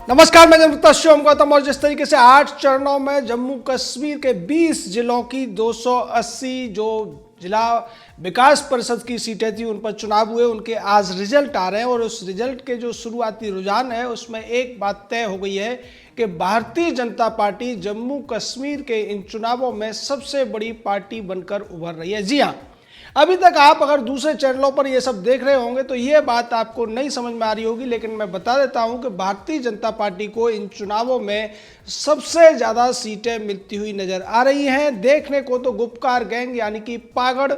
नमस्कार, मैं जनता शिवम गौतम। और जिस तरीके से 8 चरणों में जम्मू कश्मीर के 20 जिलों की 280 जो जिला विकास परिषद की सीटें थी उन पर चुनाव हुए, उनके आज रिजल्ट आ रहे हैं। और उस रिजल्ट के जो शुरुआती रुझान है उसमें एक बात तय हो गई है कि भारतीय जनता पार्टी जम्मू कश्मीर के इन चुनावों में सबसे बड़ी पार्टी बनकर उभर रही है। जी हाँ, अभी तक आप अगर दूसरे चैनलों पर ये सब देख रहे होंगे तो ये बात आपको नहीं समझ में आ रही होगी, लेकिन मैं बता देता हूं कि भारतीय जनता पार्टी को इन चुनावों में सबसे ज्यादा सीटें मिलती हुई नजर आ रही हैं। देखने को तो गुपकार गैंग यानी कि पागड़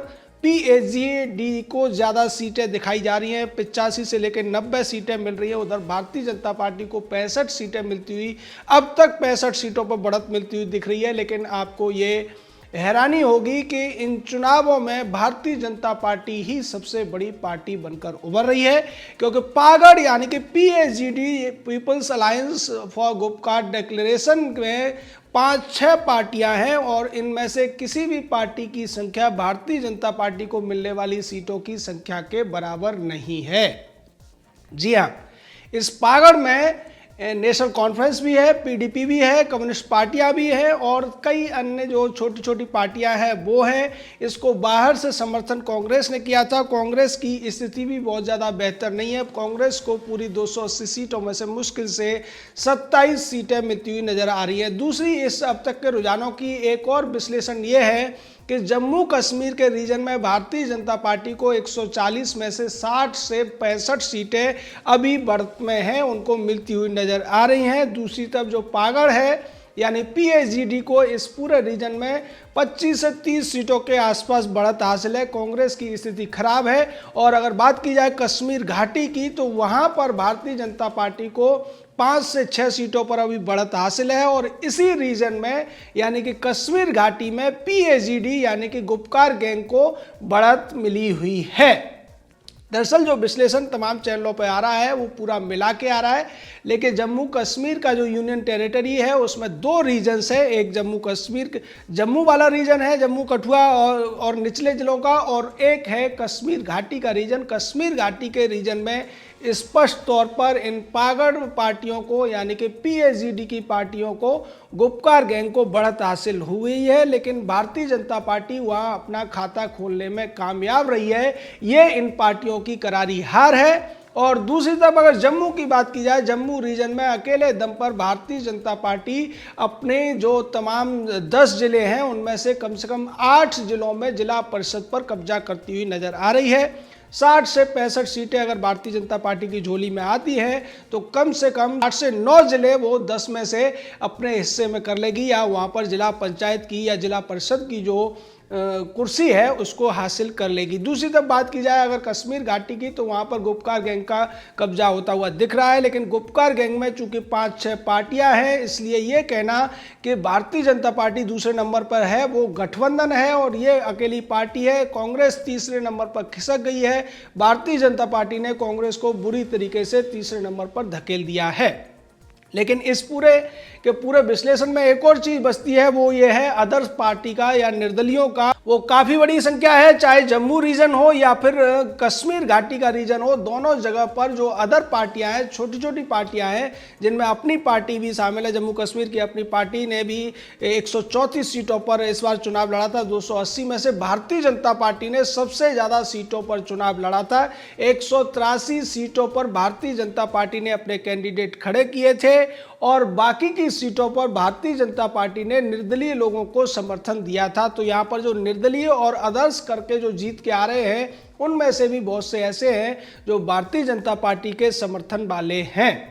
PAGD को ज्यादा सीटें दिखाई जा रही हैं, 85 से लेकर 90 सीटें मिल रही है। उधर भारतीय जनता पार्टी को 65 सीटें मिलती हुई, अब तक 65 सीटों पर बढ़त मिलती हुई दिख रही है। लेकिन आपको ये हैरानी होगी कि इन चुनावों में भारतीय जनता पार्टी ही सबसे बड़ी पार्टी बनकर उभर रही है, क्योंकि पागड़ यानी कि PAGD people's alliance for Gupkar declaration में 5-6 पार्टियां हैं और इनमें से किसी भी पार्टी की संख्या भारतीय जनता पार्टी को मिलने वाली सीटों की संख्या के बराबर नहीं है। जी हाँ, इस पागड़ में नेशनल कॉन्फ्रेंस भी है, PDP भी है, कम्युनिस्ट पार्टियां भी हैं और कई अन्य जो छोटी छोटी पार्टियां हैं वो हैं। इसको बाहर से समर्थन कांग्रेस ने किया था। कांग्रेस की स्थिति भी बहुत ज़्यादा बेहतर नहीं है। कांग्रेस को पूरी 280 सीटों में से मुश्किल से 27 सीटें मिलती हुई नजर आ रही हैं। दूसरी, इस अब तक के रुझानों की एक और विश्लेषण ये है कि जम्मू कश्मीर के रीजन में भारतीय जनता पार्टी को 140 में से 60 से 65 सीटें अभी बढ़त में हैं, उनको मिलती हुई नजर आ रही हैं। दूसरी तरफ जो पागड़ है यानी PAGD को इस पूरे रीजन में 25 से 30 सीटों के आसपास बढ़त हासिल है। कांग्रेस की स्थिति खराब है। और अगर बात की जाए कश्मीर घाटी की तो वहां पर भारतीय जनता पार्टी को 5 से 6 सीटों पर अभी बढ़त हासिल है। और इसी रीजन में यानी कि कश्मीर घाटी में PAGD यानी कि गुपकार गैंग को बढ़त मिली हुई है। दरअसल जो विश्लेषण तमाम चैनलों पर आ रहा है वो पूरा मिला के आ रहा है, लेकिन जम्मू कश्मीर का जो यूनियन टेरिटरी है उसमें 2 रीजन्स है। एक जम्मू कश्मीर जम्मू वाला रीजन है, जम्मू कठुआ और निचले जिलों का, और एक है कश्मीर घाटी का रीजन। कश्मीर घाटी के रीजन में स्पष्ट तौर पर इन पागड़ पार्टियों को यानी कि PAGD की पार्टियों को, गुपकार गैंग को बढ़त हासिल हुई है। लेकिन भारतीय जनता पार्टी वहां अपना खाता खोलने में कामयाब रही है। ये इन पार्टियों की करारी हार है। और दूसरी तरफ अगर जम्मू की बात की जाए, जम्मू रीजन में अकेले दम पर भारतीय जनता पार्टी अपने जो तमाम 10 जिले हैं उनमें से कम 8 जिलों में जिला परिषद पर कब्जा करती हुई नजर आ रही है। 60 से 65 सीटें अगर भारतीय जनता पार्टी की झोली में आती हैं तो कम से कम 8 से 9 जिले वो 10 में से अपने हिस्से में कर लेगी, या वहाँ पर जिला पंचायत की या जिला परिषद की जो कुर्सी है उसको हासिल कर लेगी। दूसरी तरफ बात की जाए अगर कश्मीर घाटी की तो वहाँ पर गुपकार गैंग का कब्जा होता हुआ दिख रहा है। लेकिन गुपकार गैंग में चूंकि 5-6 पार्टियां हैं, इसलिए ये कहना कि भारतीय जनता पार्टी दूसरे नंबर पर है वो गठबंधन है और ये अकेली पार्टी है। कांग्रेस तीसरे नंबर पर खिसक गई है। भारतीय जनता पार्टी ने कांग्रेस को बुरी तरीके से तीसरे नंबर पर धकेल दिया है। लेकिन इस पूरे विश्लेषण में एक और चीज बचती है, वो ये है अदर्स पार्टी का या निर्दलियों का वो काफी बड़ी संख्या है। चाहे जम्मू रीजन हो या फिर कश्मीर घाटी का रीजन हो, दोनों जगह पर जो अदर पार्टियां हैं, छोटी छोटी पार्टियां हैं जिनमें अपनी पार्टी भी शामिल है। जम्मू कश्मीर की अपनी पार्टी ने भी 134 सीटों पर इस बार चुनाव लड़ा था। 280 में से भारतीय जनता पार्टी ने सबसे ज्यादा सीटों पर चुनाव लड़ा था। 183 सीटों पर भारतीय जनता पार्टी ने अपने कैंडिडेट खड़े किए थे और बाकी की सीटों पर भारतीय जनता पार्टी ने निर्दलीय लोगों को समर्थन दिया था। तो यहाँ पर जो निर्दलीय और अदर्स करके जो जीत के आ रहे हैं उनमें से भी बहुत से ऐसे हैं जो भारतीय जनता पार्टी के समर्थन वाले हैं।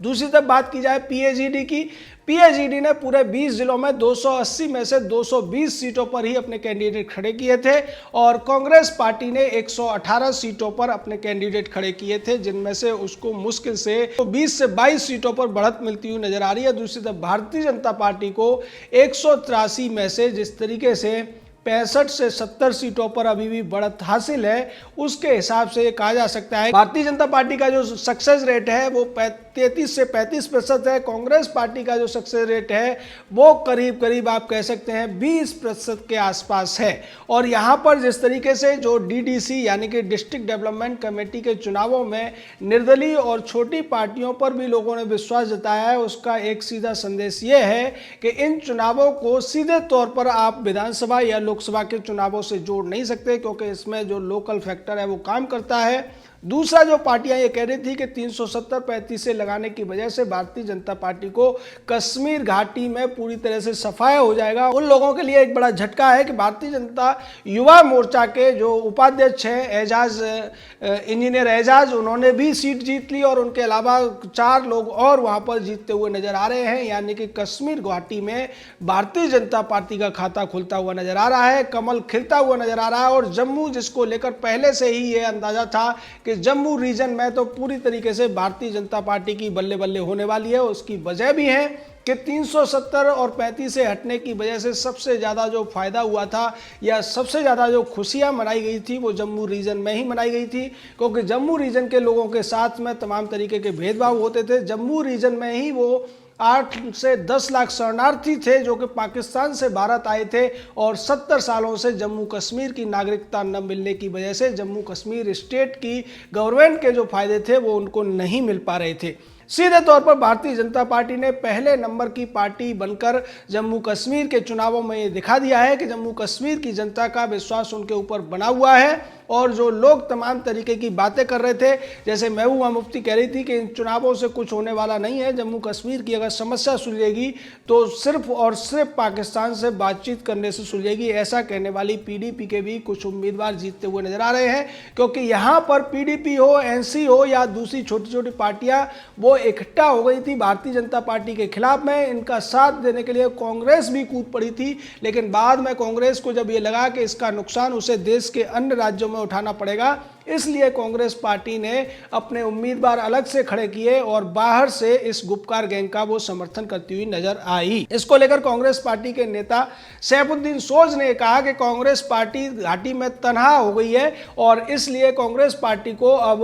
दूसरी तरफ बात की जाए PAGD की, PAGD ने पूरे 20 जिलों में 280 में से 220 सीटों पर ही अपने कैंडिडेट खड़े किए थे और कांग्रेस पार्टी ने 118 सीटों पर अपने कैंडिडेट खड़े किए थे, जिनमें से उसको मुश्किल से 20 से 22 सीटों पर बढ़त मिलती हुई नजर आ रही है। दूसरी तरफ भारतीय जनता पार्टी को 183 में से जिस तरीके से 65 से 70 सीटों पर अभी भी बढ़त हासिल है, उसके हिसाब से ये कहा जा सकता है भारतीय जनता पार्टी का जो सक्सेस रेट है वो 33 से 35% है। कांग्रेस पार्टी का जो सक्सेस रेट है वो करीब करीब आप कह सकते हैं 20% के आसपास है। और यहाँ पर जिस तरीके से जो डीडीसी यानी कि डिस्ट्रिक्ट डेवलपमेंट कमेटी के चुनावों में निर्दलीय और छोटी पार्टियों पर भी लोगों ने विश्वास जताया है, उसका एक सीधा संदेश ये है कि इन चुनावों को सीधे तौर पर आप विधानसभा या लोकसभा के चुनावों से जोड़ नहीं सकते, क्योंकि इसमें जो लोकल फैक्टर है वो काम करता है। दूसरा, जो पार्टियां ये कह रही थी कि 370-35 से लगाने की वजह से भारतीय जनता पार्टी को कश्मीर घाटी में पूरी तरह से सफाया हो जाएगा, उन लोगों के लिए एक बड़ा झटका है कि भारतीय जनता युवा मोर्चा के जो उपाध्यक्ष हैं इंजीनियर एजाज, उन्होंने भी सीट जीत ली और उनके अलावा 4 लोग और वहां पर जीतते हुए नजर आ रहे हैं। यानी कि कश्मीर घाटी में भारतीय जनता पार्टी का खाता खुलता हुआ नजर आ रहा है, कमल खिलता हुआ नजर आ रहा है। और जम्मू, जिसको लेकर पहले से ही ये अंदाजा था कि जम्मू रीजन में तो पूरी तरीके से भारतीय जनता पार्टी की बल्ले बल्ले होने वाली है, उसकी वजह भी है कि 370 और 35 से हटने की वजह से सबसे ज़्यादा जो फायदा हुआ था या सबसे ज़्यादा जो खुशियां मनाई गई थी वो जम्मू रीजन में ही मनाई गई थी, क्योंकि जम्मू रीजन के लोगों के साथ में तमाम तरीके के भेदभाव होते थे। जम्मू रीजन में ही वो 8 से 10 लाख शरणार्थी थे जो कि पाकिस्तान से भारत आए थे और 70 सालों से जम्मू कश्मीर की नागरिकता न मिलने की वजह से जम्मू कश्मीर स्टेट की गवर्नमेंट के जो फायदे थे वो उनको नहीं मिल पा रहे थे। सीधे तौर पर भारतीय जनता पार्टी ने पहले नंबर की पार्टी बनकर जम्मू कश्मीर के चुनावों में ये दिखा दिया है कि जम्मू कश्मीर की जनता का विश्वास उनके ऊपर बना हुआ है। और जो लोग तमाम तरीके की बातें कर रहे थे, जैसे महबूबा मुफ्ती कह रही थी कि इन चुनावों से कुछ होने वाला नहीं है, जम्मू कश्मीर की अगर समस्या सुलझेगी तो सिर्फ और सिर्फ पाकिस्तान से बातचीत करने से सुलझेगी, ऐसा कहने वाली पीडीपी के भी कुछ उम्मीदवार जीतते हुए नजर आ रहे हैं। क्योंकि यहाँ पर पीडीपी हो, एनसी हो या दूसरी छोटी छोटी पार्टियां वो इकट्ठा हो गई थी भारतीय जनता पार्टी के खिलाफ में। इनका साथ देने के लिए कांग्रेस भी कूद पड़ी थी, लेकिन बाद में कांग्रेस को जब ये लगा कि इसका नुकसान उसे देश के अन्य राज्यों में उठाना पड़ेगा, इसलिए कांग्रेस पार्टी ने अपने उम्मीदवार अलग से खड़े किए और बाहर से इस गुपकार गैंग का वो समर्थन करती हुई नजर आई। इसको लेकर कांग्रेस पार्टी के नेता सैफुद्दीन सोज ने कहा कि कांग्रेस पार्टी घाटी में तनहा हो गई है और इसलिए कांग्रेस पार्टी को अब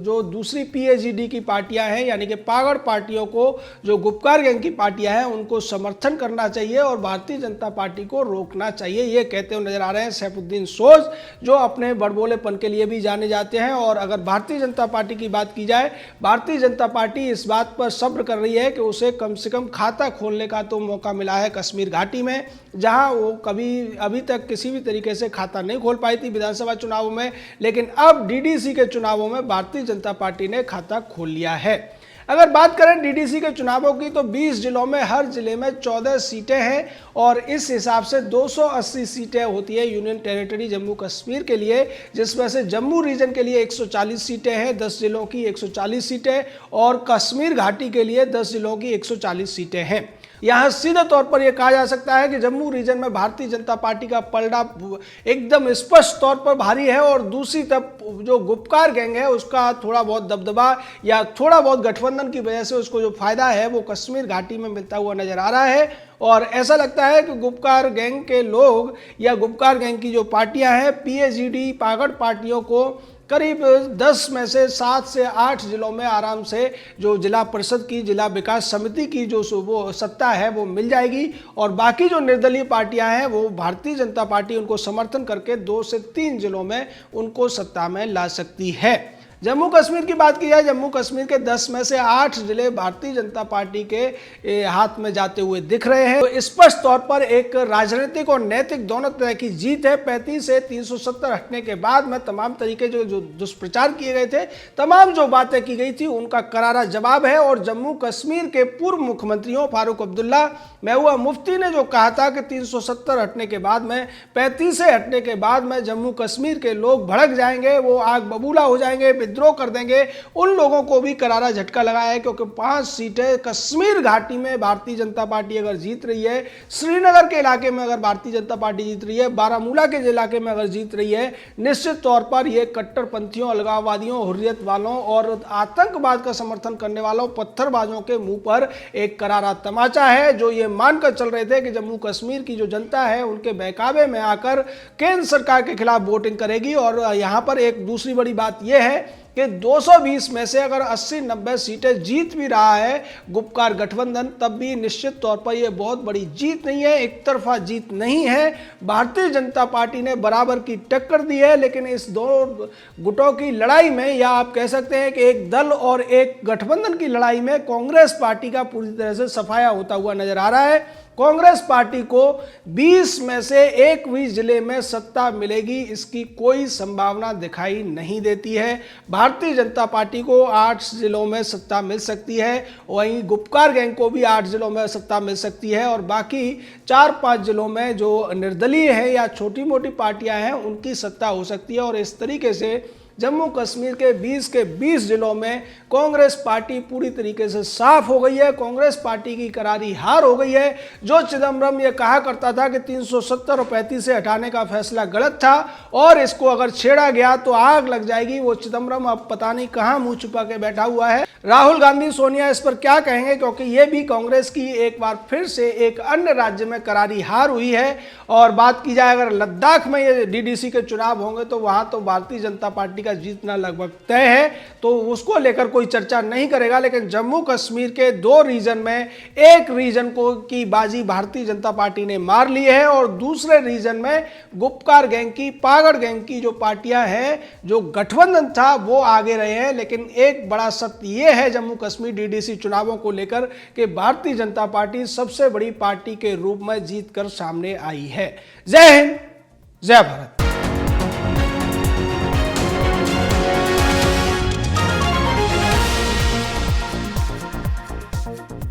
जो दूसरी पीएचईडी की पार्टियां हैं यानी कि पागड़ पार्टियों को, जो गुपकार गैंग की पार्टियां हैं, उनको समर्थन करना चाहिए और भारतीय जनता पार्टी को रोकना चाहिए। ये कहते हुए नजर आ रहे हैं सैफुद्दीन सोज, जो अपने बड़बोलेपन के लिए भी जाने जाते हैं। और अगर भारतीय जनता पार्टी की बात की जाए, भारतीय जनता पार्टी इस बात पर सब्र कर रही है कि उसे कम से कम खाता खोलने का तो मौका मिला है कश्मीर घाटी में, जहां वो कभी अभी तक किसी भी तरीके से खाता नहीं खोल पाई थी विधानसभा चुनावों में, लेकिन अब डीडीसी के चुनावों में भारतीय जनता पार्टी ने खाता खोल लिया है। अगर बात करें डीडीसी के चुनावों की तो 20 जिलों में हर जिले में 14 सीटें हैं और इस हिसाब से 280 सीटें होती है यूनियन टेरिटरी जम्मू कश्मीर के लिए, जिसमें से जम्मू रीजन के लिए 140 सीटें हैं, 10 जिलों की 140 सीटें, और कश्मीर घाटी के लिए 10 जिलों की 140 सीटें हैं। यहाँ सीधे तौर पर यह कहा जा सकता है कि जम्मू रीजन में भारतीय जनता पार्टी का पलड़ा एकदम स्पष्ट तौर पर भारी है और दूसरी तरफ जो गुपकार गैंग है उसका थोड़ा बहुत दबदबा या थोड़ा बहुत गठबंधन की वजह से उसको जो फायदा है वो कश्मीर घाटी में मिलता हुआ नजर आ रहा है। और ऐसा लगता है कि गुपकार गैंग के लोग या गुपकार गैंग की जो पार्टियां हैं, पीएचईडी पागड़ पार्टियों को करीब 10 में से 7 से 8 जिलों में आराम से जो जिला परिषद की, जिला विकास समिति की जो वो सत्ता है वो मिल जाएगी और बाकी जो निर्दलीय पार्टियां हैं वो भारतीय जनता पार्टी उनको समर्थन करके 2 से 3 जिलों में उनको सत्ता में ला सकती है। जम्मू कश्मीर की बात की जाए, जम्मू कश्मीर के 10 में से 8 जिले भारतीय जनता पार्टी के हाथ में जाते हुए दिख रहे हैं। तो स्पष्ट तौर पर एक राजनीतिक और नैतिक दोनों तरह की जीत है। 35 से 370 हटने के बाद में तमाम तरीके जो दुष्प्रचार किए गए थे, तमाम जो बातें की गई थी, उनका करारा जवाब है। और जम्मू कश्मीर के पूर्व मुख्यमंत्रियों फारूक अब्दुल्ला, महबूबा मुफ्ती ने जो कहा था कि 370 हटने के बाद में, 35 से हटने के बाद में जम्मू कश्मीर के लोग भड़क जाएंगे, वो आग बबूला हो जाएंगे, विद्रोह कर देंगे, उन लोगों को भी करारा झटका लगा है, क्योंकि 5 सीटें कश्मीर घाटी में भारतीय जनता पार्टी अगर जीत रही है, श्रीनगर के इलाके में अगर भारतीय जनता पार्टी जीत रही है, बारामूला के इलाके में अगर जीत रही है, निश्चित तौर पर यह कट्टरपंथियों, अलगाववादियों, हुर्रियत वालों और आतंकवाद का समर्थन करने वालों, पत्थरबाजों के मुंह पर एक करारा तमाचा है, जो ये मानकर चल रहे थे कि जम्मू कश्मीर की जो जनता है उनके बहकावे में आकर केंद्र सरकार के खिलाफ वोटिंग करेगी। और यहां पर एक दूसरी बड़ी बात यह है कि 220 में से अगर 80-90 सीटें जीत भी रहा है गुपकार गठबंधन, तब भी निश्चित तौर पर यह बहुत बड़ी जीत नहीं है, एक तरफा जीत नहीं है। भारतीय जनता पार्टी ने बराबर की टक्कर दी है, लेकिन इस दो गुटों की लड़ाई में, या आप कह सकते हैं कि एक दल और एक गठबंधन की लड़ाई में, कांग्रेस पार्टी का पूरी तरह से सफाया होता हुआ नजर आ रहा है। कांग्रेस पार्टी को 20 में से एक भी जिले में सत्ता मिलेगी, इसकी कोई संभावना दिखाई नहीं देती है। भारतीय जनता पार्टी को 8 जिलों में सत्ता मिल सकती है, वहीं गुपकार गैंग को भी 8 जिलों में सत्ता मिल सकती है, और बाकी 4-5 जिलों में जो निर्दलीय है या छोटी मोटी पार्टियां हैं उनकी सत्ता हो सकती है। और इस तरीके से जम्मू कश्मीर के 20 जिलों में कांग्रेस पार्टी पूरी तरीके से साफ हो गई है। कांग्रेस पार्टी की करारी हार हो गई है। जो चिदम्बरम ये कहा करता था कि 370 और 35 से हटाने का फैसला गलत था और इसको अगर छेड़ा गया तो आग लग जाएगी, वो चिदम्बरम अब पता नहीं कहां मुंह छुपा के बैठा हुआ है। राहुल गांधी, सोनिया इस पर क्या कहेंगे, क्योंकि ये भी कांग्रेस की एक बार फिर से एक अन्य राज्य में करारी हार हुई है। और बात की जाए अगर लद्दाख में ये डीडीसी के चुनाव होंगे तो वहां तो भारतीय जनता पार्टी का जीतना लगभग तय है, तो उसको लेकर कोई चर्चा नहीं करेगा। लेकिन जम्मू कश्मीर के 2 रीजन में एक रीजन को की बाजी भारतीय जनता पार्टी ने मार ली है, और दूसरे रीजन में गुपकार गैंग की, पागड़ गैंग की जो पार्टियां हैं, जो गठबंधन था वो आगे रहे हैं। लेकिन एक बड़ा सत्य यह है जम्मू कश्मीर डीडीसी चुनावों को लेकर कि भारतीय जनता पार्टी सबसे बड़ी पार्टी के रूप में जीतकर सामने आई है। जय हिंद, जय भारत।